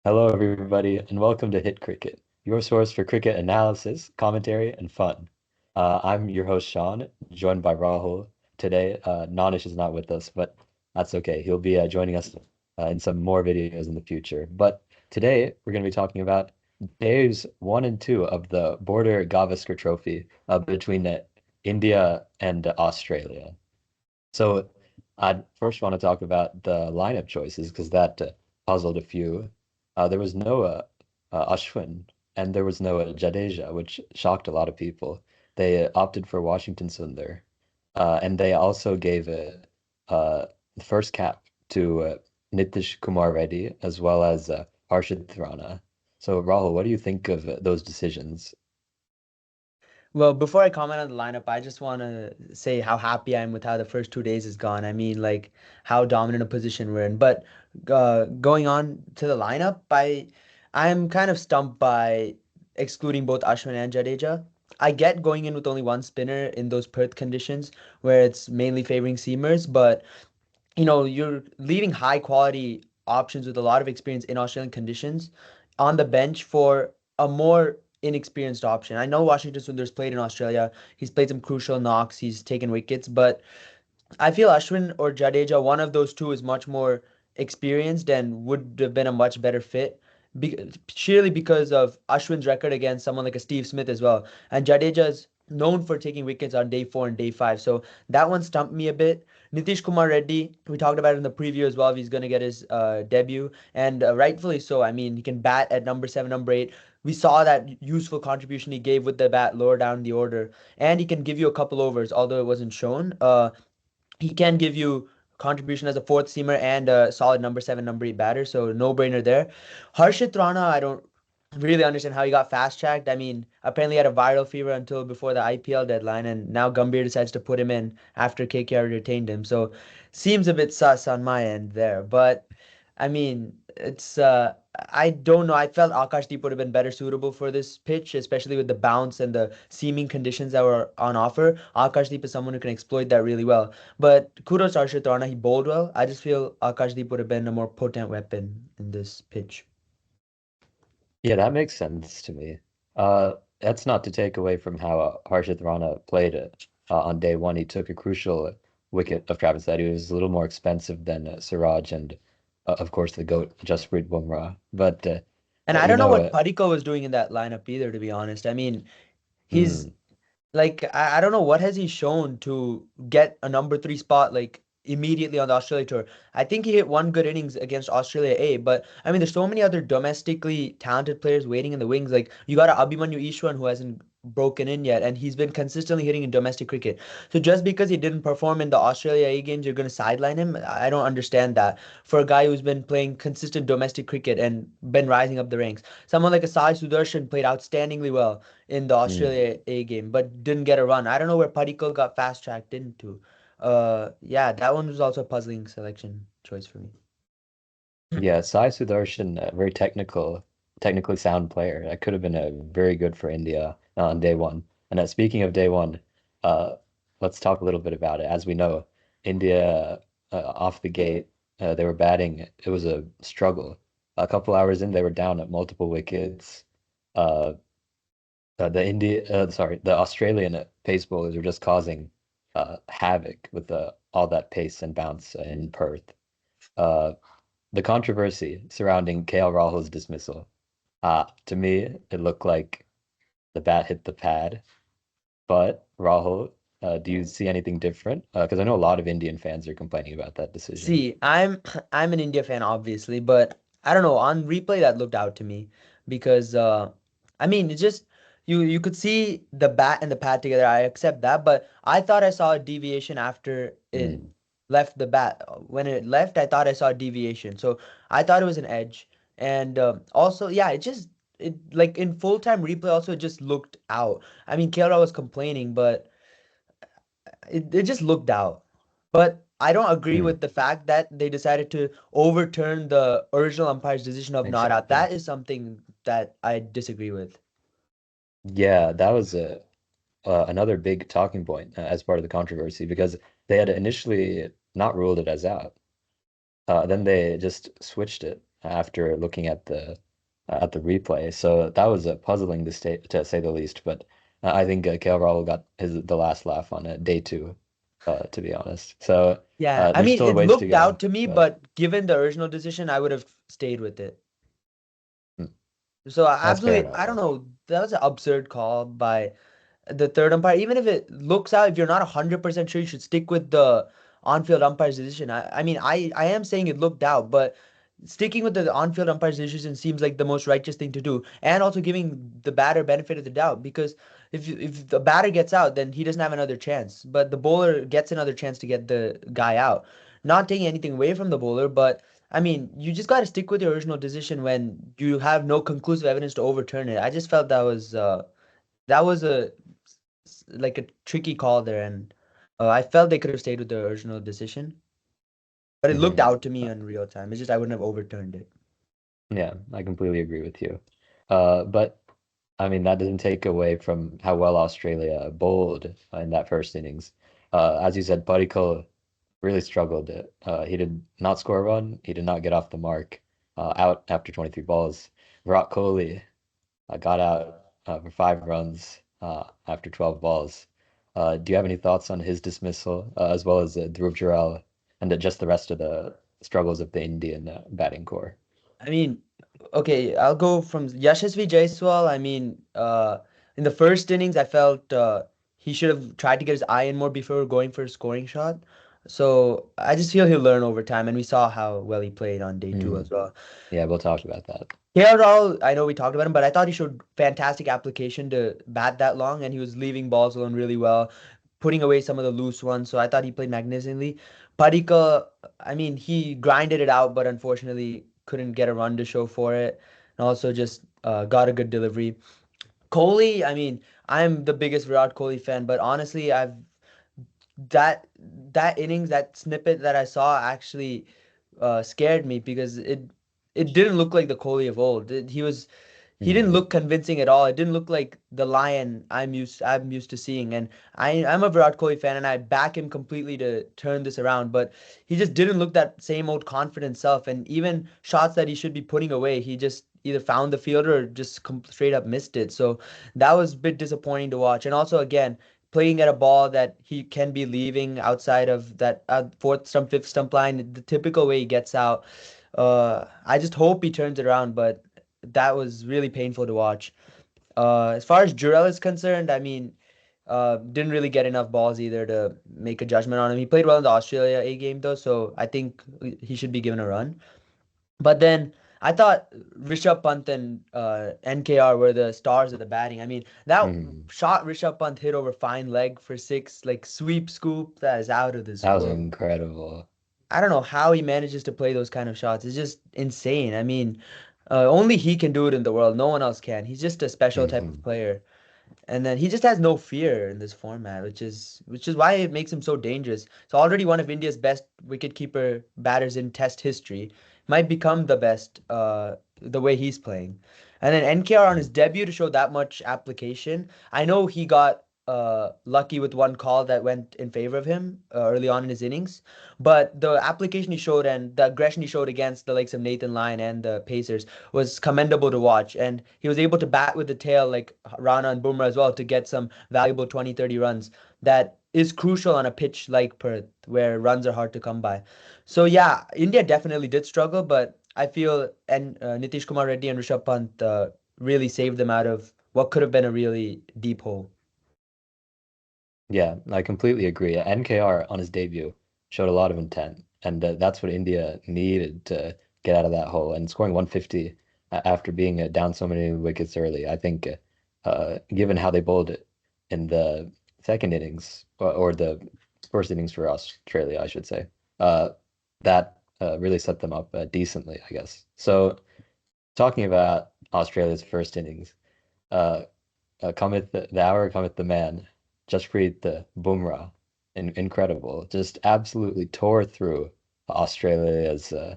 Hello, everybody, and welcome to Hit Cricket, your source for cricket analysis, commentary, and fun. I'm your host, Sean, joined by Rahul. Today, Nanish is not with us, but that's okay. He'll be joining us in some more videos in the future. But today, we're going to be talking about days one and two of the Border-Gavaskar Trophy between India and Australia. So, I'd first want to talk about the lineup choices because that puzzled a few. There was no Ashwin and there was no Jadeja, which shocked a lot of people. They opted for Washington Sundar, and they also gave the first cap to Nitish Kumar Reddy as well as Harshit Rana. So, Rahul, what do you think of those decisions? Well, before I comment on the lineup, I just want to say how happy I am with how the first 2 days has gone. I mean, like how dominant a position we're in. But going on to the lineup, I'm kind of stumped by excluding both Ashwin and Jadeja. I get going in with only one spinner in those Perth conditions where it's mainly favoring seamers, but you're leaving high quality options with a lot of experience in Australian conditions on the bench for a more inexperienced option. I know Washington Sundar's played in Australia. He's played some crucial knocks. He's taken wickets, but I feel Ashwin or Jadeja, one of those two is much more experienced and would have been a much better fit. Surely because of Ashwin's record against someone like a Steve Smith as well. And Jadeja is known for taking wickets on day four and day five. So that one stumped me a bit. Nitish Kumar Reddy, we talked about it in the preview as well. If he's going to get his debut, and rightfully so. I mean, he can bat at number seven, number eight. We saw that useful contribution he gave with the bat lower down the order, and he can give you a couple overs, although it wasn't shown. He can give you contribution as a fourth seamer and a solid number seven, number eight batter. So no brainer there. Harshit Rana, I don't really understand how he got fast tracked. I mean, apparently he had a viral fever until before the IPL deadline, and now Gambhir decides to put him in after KKR retained him. So seems a bit sus on my end there. But I mean, it's I don't know. I felt Akashdeep would have been better suitable for this pitch, especially with the bounce and the seaming conditions that were on offer. Akashdeep is someone who can exploit that really well. But kudos to Arshit Rana, he bowled well. I just feel Akashdeep would have been a more potent weapon in this pitch. Yeah, that makes sense to me. That's not to take away from how Harshit Rana played it. On day one, he took a crucial wicket of Travis Head. He was a little more expensive than Siraj and, of course, the GOAT, Jasprit Bumrah. But, And I you don't know know, what Padikal was doing in that lineup either, to be honest. I mean, he's hmm, like I don't know what has he shown to get a number three spot like immediately on the Australia tour. I think he hit one good innings against Australia A, but I mean there's so many other domestically talented players waiting in the wings. Like you got a Abhimanyu Ishwan who hasn't broken in yet, and he's been consistently hitting in domestic cricket. So just because he didn't perform in the Australia A games, you're gonna sideline him. I don't understand that for a guy who's been playing consistent domestic cricket and been rising up the ranks. Someone like a Sai Sudarshan played outstandingly well in the hmm. Australia A game, but didn't get a run. I don't know where Padikkal got fast tracked into. Yeah, that one was also a puzzling selection choice for me. Yeah, Sai Sudarshan, a very technically sound player. That could have been a very good for India on day one. And speaking of day one, uh, let's talk a little bit about it. As we know, India off the gate, they were batting. It was a struggle. A couple hours in, they were down at multiple wickets. Uh, the Australian pace bowlers were just causing havoc with all that pace and bounce in Perth. Uh, the controversy surrounding KL Rahul's dismissal. To me, it looked like the bat hit the pad. But Rahul, do you see anything different? Because I know a lot of Indian fans are complaining about that decision. See, I'm an India fan, obviously, but I don't know. On replay, that looked out to me because I mean, it's just you could see the bat and the pad together. I accept that, but I thought I saw a deviation after it Mm, left the bat. When it left, I thought I saw a deviation, so I thought it was an edge. And also, yeah, it like in full time replay, also it just looked out. I mean, Kera was complaining, but it just looked out. But I don't agree mm, with the fact that they decided to overturn the original umpire's decision of not out. exactly. That is something that I disagree with. Yeah, that was another big talking point as part of the controversy because they had initially not ruled it as out. Then they just switched it. after looking at the replay. So that was puzzling to say the least. But I think KL Rahul got the last laugh on day two, to be honest. So Yeah, I there's mean, still a it ways to looked go, out to me, but but given the original decision, I would have stayed with it. mm, So I that's fair absolutely, I don't enough. know, that was an absurd call by the third umpire. Even if it looks out, if you're not 100% sure, you should stick with the on-field umpire's decision. I mean, I am saying it looked out, but sticking with the on-field umpire's decision seems like the most righteous thing to do, and also giving the batter benefit of the doubt because if the batter gets out, then he doesn't have another chance, but the bowler gets another chance to get the guy out. Not taking anything away from the bowler, but I mean, you just got to stick with your original decision when you have no conclusive evidence to overturn it. I just felt that was a like a tricky call there, and I felt they could have stayed with the original decision, but it looked Hmm. out to me in real time. It's just I wouldn't have overturned it. Yeah, I completely agree with you. But I mean, that doesn't take away from how well Australia bowled in that first innings. As you said, Padikkal really struggled. He did not score a run. He did not get off the mark. Out after 23 balls. Virat Kohli got out for 5 runs after 12 balls. Do you have any thoughts on his dismissal, as well as Dhruv Jurel and just the rest of the struggles of the Indian batting core? I mean, okay, I'll go from Yashasvi Jaiswal. I mean, in the first innings, I felt he should have tried to get his eye in more before going for a scoring shot. So I just feel he'll learn over time, and we saw how well he played on day two Hmm. as well. Yeah, we'll talk about that. KL Rahul, I know we talked about him, but I thought he showed fantastic application to bat that long, and he was leaving balls alone really well, putting away some of the loose ones. So I thought he played magnificently. Padika, I mean, he grinded it out, but unfortunately couldn't get a run to show for it, and also just got a good delivery. Kohli, I mean, I'm the biggest Virat Kohli fan, but honestly, I've that that innings, that snippet that I saw actually scared me because it didn't look like the Kohli of old. He didn't Hmm. look convincing at all. It didn't look like the lion I'm used to seeing. And I'm a Virat Kohli fan and I back him completely to turn this around, but he just didn't look that same old confident self. And even shots that he should be putting away, he just either found the fielder or just straight up missed it. So that was a bit disappointing to watch. And also again, playing at a ball that he can be leaving outside of that fourth stump, fifth stump line, the typical way he gets out. I just hope he turns it around, but that was really painful to watch. As far as Jurel is concerned, I mean, didn't really get enough balls either to make a judgment on him. He played well in the Australia A game though, so I think he should be given a run. But then I thought Rishabh Pant and NKR were the stars of the batting. I mean, that Hmm. shot Rishabh Pant hit over fine leg for six, like sweep scoop, that is out of this That was world. incredible. I don't know how he manages to play those kind of shots. It's just insane. I mean, only he can do it in the world. No one else can. He's just a special type of Hmm. player. And then he just has no fear in this format, which is why it makes him so dangerous. He's already one of India's best wicketkeeper batters in Test history. Might become the best the way he's playing. And then NKR on his debut to show that much application. I know he got lucky with one call that went in favor of him early on in his innings, but the application he showed and the aggression he showed against the likes of Nathan Lyon and the Pacers was commendable to watch. And he was able to bat with the tail like Rana and Bumrah as well to get some valuable 20, 30 runs. That is crucial on a pitch like Perth, where runs are hard to come by. So yeah, India definitely did struggle, but I feel and Nitish Kumar Reddy and Rishabh Pant really saved them out of what could have been a really deep hole. Yeah, I completely agree. NKR on his debut showed a lot of intent, and that's what India needed to get out of that hole. And scoring 150 after being down so many wickets early, I think, given how they bowled it in the second innings or the first innings for Australia, I should say, uh, that really set them up decently, I guess. So, talking about Australia's first innings. Uh, cometh the hour, cometh the man. Jasprit the Bumrah, incredible, just absolutely tore through Australia's uh,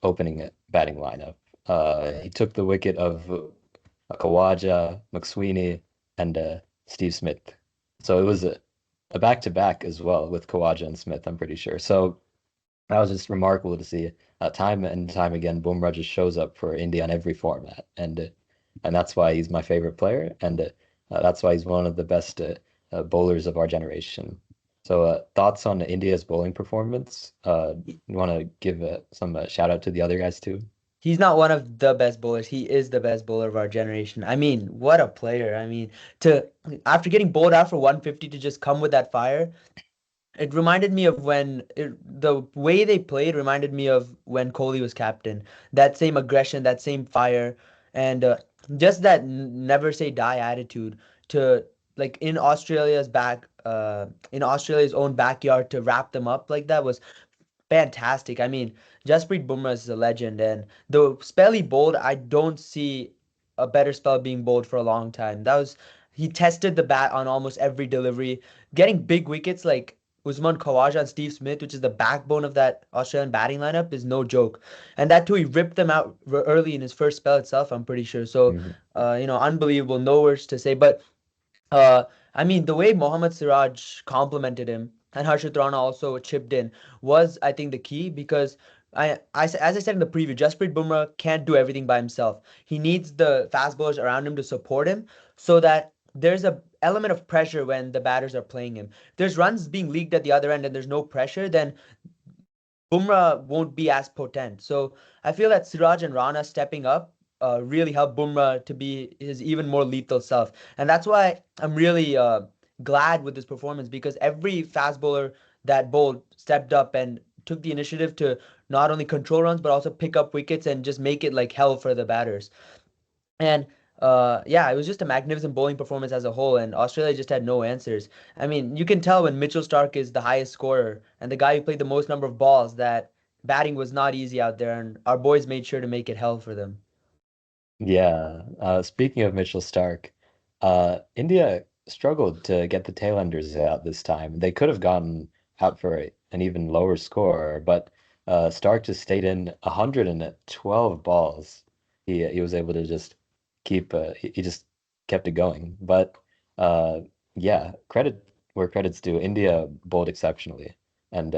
opening batting lineup. He took the wicket of Khawaja, McSweeney, and Steve Smith. So it was a back-to-back as well with Khawaja and Smith, I'm pretty sure. So that was just remarkable to see. Time and time again, Bumrah just shows up for India on every format, and that's why he's my favorite player, and that's why he's one of the best bowlers of our generation. So, thoughts on India's bowling performance? You want to give some shout out to the other guys too? He's not one of the best bowlers. He is the best bowler of our generation. I mean, what a player. I mean, to after getting bowled out for 150 to just come with that fire, it reminded me of the way they played reminded me of when Kohli was captain. That same aggression, that same fire, and just that never say die attitude to like in Australia's own backyard to wrap them up like that was fantastic. I mean, Jasprit Bumrah is a legend, and the spell he bowled, I don't see a better spell being bowled for a long time. That was he tested the bat on almost every delivery, getting big wickets like Usman Khawaja and Steve Smith, which is the backbone of that Australian batting lineup, is no joke. And that too, he ripped them out early in his first spell itself. I'm pretty sure. So, Mhm. unbelievable. No words to say, but. Uh, I mean, the way Mohammad Siraj complimented him and Harshit Rana also chipped in was, I think, the key because as I said in the preview, Jasprit Bumrah can't do everything by himself. He needs the fast bowlers around him to support him so that there's a element of pressure when the batters are playing him. If there's runs being leaked at the other end and there's no pressure, then Bumrah won't be as potent. So I feel that Siraj and Rana stepping up really helped Bumrah to be his even more lethal self. And that's why I'm really glad with this performance because every fast bowler that bowled stepped up and took the initiative to not only control runs but also pick up wickets and just make it like hell for the batters. And yeah, it was just a magnificent bowling performance as a whole, and Australia just had no answers. I mean, you can tell when Mitchell Stark is the highest scorer and the guy who played the most number of balls that batting was not easy out there, and our boys made sure to make it hell for them. Yeah. Speaking of Mitchell Stark, India struggled to get the tailenders out this time. They could have gotten out for an even lower score, but Stark just stayed in 112 balls. He was able to just he just kept it going. But uh, yeah, credit where credit's due. India bowled exceptionally, and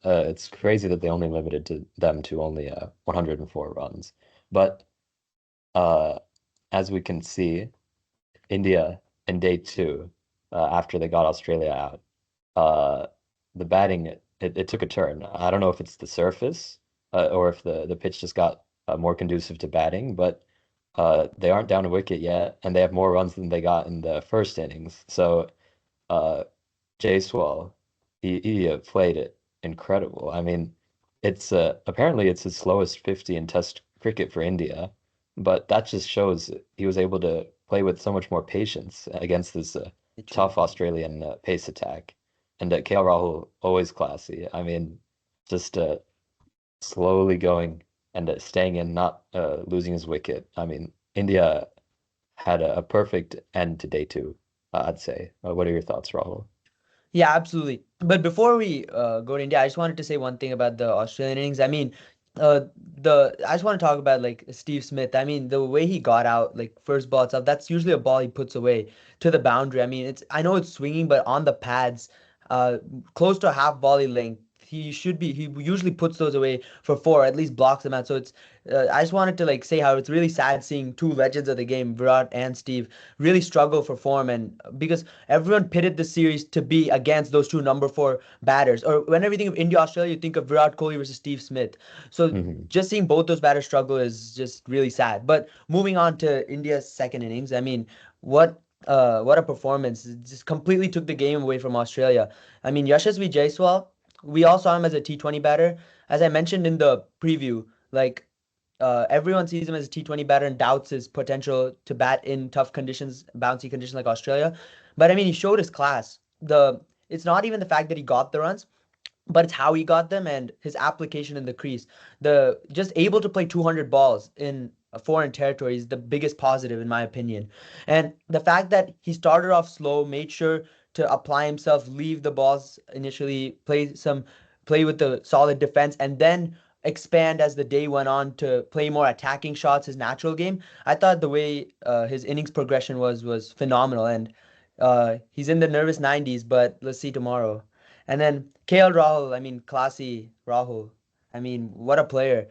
it's crazy that they only limited them to only 104 runs. But uh, as we can see, India in day two, after they got Australia out, uh, the batting it took a turn. I don't know if it's the surface or if the pitch just got more conducive to batting, but they aren't down a wicket yet, and they have more runs than they got in the first innings. So uh, Jaiswal, he played it incredible. I mean, it's apparently it's his slowest 50 in Test cricket for India, but that just shows he was able to play with so much more patience against this tough Literally. Australian pace attack. And KL Rahul always classy. I mean, just slowly going and staying in, not losing his wicket. I mean, India had a perfect end to day two, I'd say. What are your thoughts, Rahul? Yeah, absolutely. But before we go to India, I just wanted to say one thing about the Australian innings. I mean, the I just want to talk about like Steve Smith. I mean, the way he got out, like first ball itself, that's usually a ball he puts away to the boundary. I mean, it's I know it's swinging, but on the pads, uh, close to a half volley length, he usually puts those away for four, at least blocks them out. So it's I just wanted to like say how it's really sad seeing two legends of the game, Virat and Steve, really struggle for form, and because everyone pitted the series to be against those two number four batters. Or whenever you think of India Australia, you think of Virat Kohli versus Steve Smith. So Hmm. just seeing both those batters struggle is just really sad. But moving on to India's second innings, I mean, what a performance! It just completely took the game away from Australia. I mean, Yashasvi Jaiswal, we all saw him as a T20 batter. As I mentioned in the preview, like everyone sees him as a T20 batter and doubts his potential to bat in tough conditions, bouncy conditions like Australia. But I mean, he showed his class. It's not even the fact that he got the runs, but it's how he got them and his application in the crease. The just able to play 200 balls in a foreign territory is the biggest positive in my opinion. And the fact that he started off slow, made sure to apply himself, leave the balls initially, play with the solid defense, and then expand as the day went on to play more attacking shots, his natural game. I thought the way his innings progression was phenomenal, and he's in the nervous 90s, but let's see tomorrow. And then KL Rahul, I mean, classy Rahul. I mean, what a player.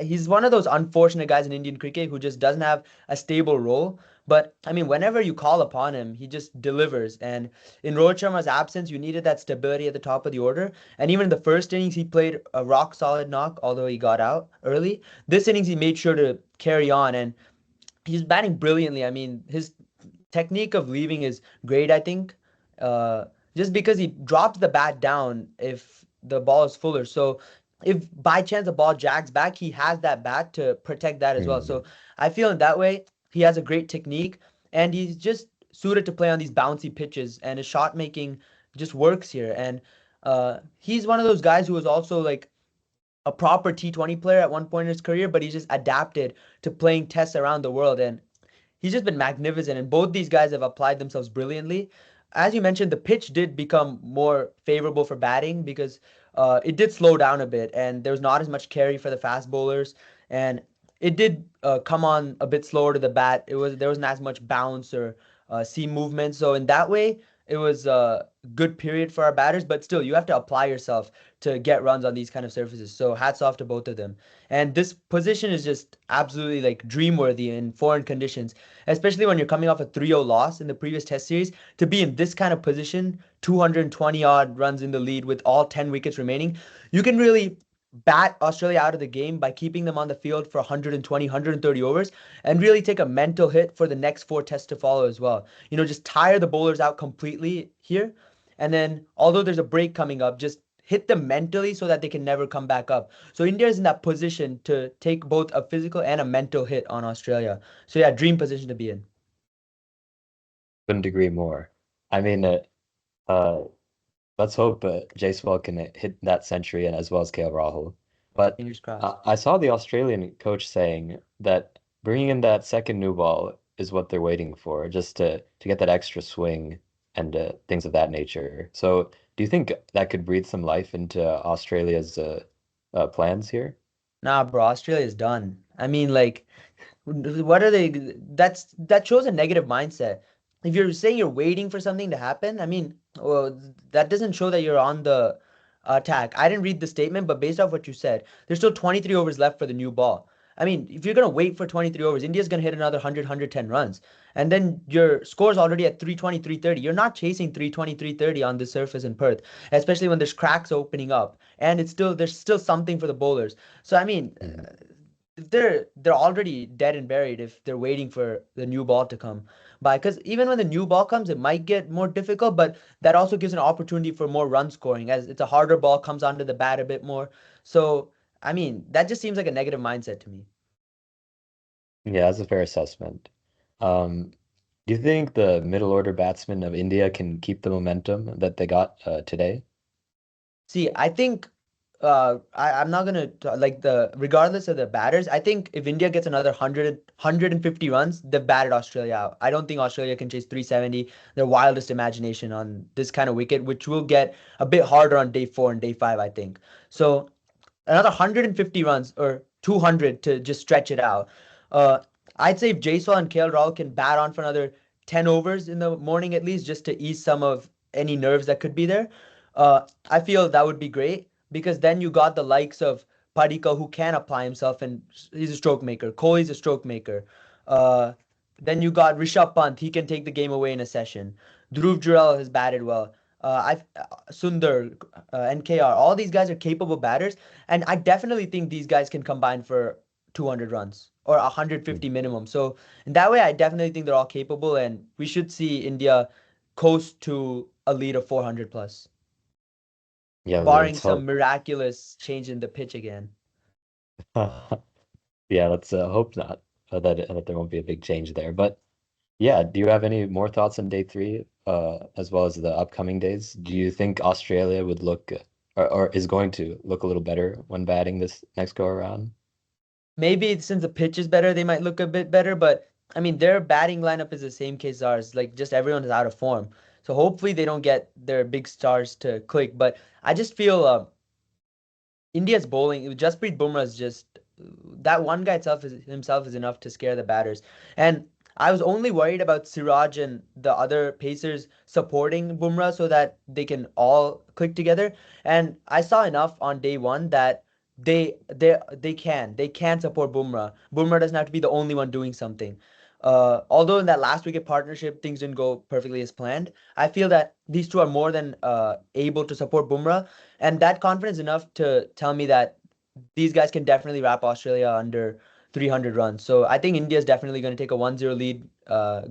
He's one of those unfortunate guys in Indian cricket who just doesn't have a stable role. But I mean, whenever you call upon him, he just delivers. And in Rohit Sharma's absence, you needed that stability at the top of the order. And even in the first innings, he played a rock solid knock, although he got out early. This innings, he made sure to carry on, and he's batting brilliantly. I mean, his technique of leaving is great, I think. Uh, just because he drops the bat down if the ball is fuller. So if by chance the ball jags back, he has that bat to protect that as well. Mhm. So I feel in that way, he has a great technique and he's just suited to play on these bouncy pitches and his shot making just works here. And he's one of those guys who was also like a proper T20 player at one point in his career, but he's just adapted to playing tests around the world. And he's just been magnificent, and both these guys have applied themselves brilliantly. As you mentioned, the pitch did become more favorable for batting because it did slow down a bit, and there was not as much carry for the fast bowlers, and it did come on a bit slower to the bat. There wasn't as much bounce or seam movement, so in that way, it was a good period for our batters. But still, you have to apply yourself to get runs on these kind of surfaces. So hats off to both of them. And this position is just absolutely like dream worthy in foreign conditions, especially when you're coming off a 3-0 loss in the previous test series. To be in this kind of position, 220 odd runs in the lead with all 10 wickets remaining, you can really bat Australia out of the game by keeping them on the field for 120, 130 overs and really take a mental hit for the next four tests to follow as well. Just tire the bowlers out completely here. And then, although there's a break coming up, just hit them mentally so that they can never come back up. So India is in that position to take both a physical and a mental hit on Australia. So yeah, dream position to be in. Couldn't agree more. I mean, uh, let's hope Jaiswal can hit that century and as well as KL Rahul. But Fingers crossed. I saw the Australian coach saying that bringing in that second new ball is what they're waiting for, just to get that extra swing and things of that nature. So, do you think that could breathe some life into Australia's plans here? Nah, bro, Australia's done. I mean, like, what are they? That shows a negative mindset. If you're saying you're waiting for something to happen, I mean, well, that doesn't show that you're on the attack. I didn't read the statement, but based off what you said, there's still 23 overs left for the new ball. I mean, if you're gonna wait for 23 overs, India's gonna hit another 100, runs, and then your score's already at 320, 330. You're not chasing 320, 330 on this surface in Perth, especially when there's cracks opening up, and there's still something for the bowlers. So I mean, Mhm. they're already dead and buried if they're waiting for the new ball to come by. Because even when the new ball comes, it might get more difficult, but that also gives an opportunity for more run scoring as it's a harder ball comes onto the bat a bit more. So I mean, that just seems like a negative mindset to me. Yeah, that's a fair assessment. Um, do you think the middle order batsmen of India can keep the momentum that they got today? See, I think I'm not gonna like the regardless of the batters. I think if India gets another 150 runs, they've batted Australia out. I don't think Australia can chase 370. Their wildest imagination on this kind of wicket, which will get a bit harder on day four and day five, I think. So another 150 runs or 200 to just stretch it out. Uh, I'd say if Jaiswal and KL Rahul can bat on for another 10 overs in the morning at least, just to ease some of any nerves that could be there, I feel that would be great because then you got the likes of Padika who can apply himself and he's a stroke maker. Kohli's a stroke maker. Uh, then you got Rishabh Pant. He can take the game away in a session. Dhruv Jurel has batted well. Sundar, NKR, all these guys are capable batters, and I definitely think these guys can combine for 200 runs or 150 minimum. So in that way, I definitely think they're all capable, and we should see India coast to a lead of 400 plus, Yeah, barring let's some hope. miraculous change in the pitch again. Yeah, let's hope not that there won't be a big change there. But yeah, do you have any more thoughts on day three, as well as the upcoming days? Do you think Australia would look or is going to look a little better when batting this next go around? Maybe since the pitch is better, they might look a bit better, but I mean, their batting lineup is the same case as ours. Like, just everyone is out of form. So hopefully they don't get their big stars to click. But I just feel India's bowling, Jasprit Bumrah is just that one guy himself is enough to scare the batters. And I was only worried about Siraj and the other pacers supporting Bumrah so that they can all click together. And I saw enough on day one that they can support Bumrah. Bumrah doesn't have to be the only one doing something. Although in that last wicket partnership things didn't go perfectly as planned, I feel that these two are more than able to support Bumrah, and that confidence enough to tell me that these guys can definitely wrap Australia under 300 runs. So I think India is definitely going to take a 1-0 lead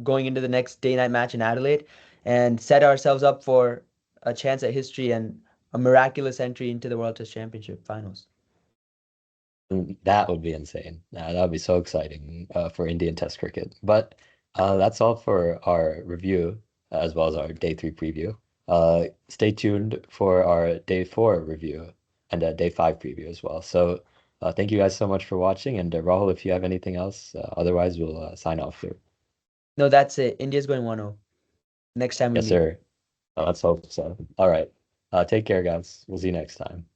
going into the next day-night match in Adelaide and set ourselves up for a chance at history and a miraculous entry into the World Test Championship finals. That would be insane. That would be so exciting for Indian Test cricket. But that's all for our review, as well as our day three preview. Stay tuned for our day four review and day five preview as well. So thank you guys so much for watching. And Rahul, if you have anything else, otherwise we'll sign off here. No, that's it. India's going 1-0 next time we Yes, meet. sir. Let's hope so. All right. Take care, guys. We'll see you next time.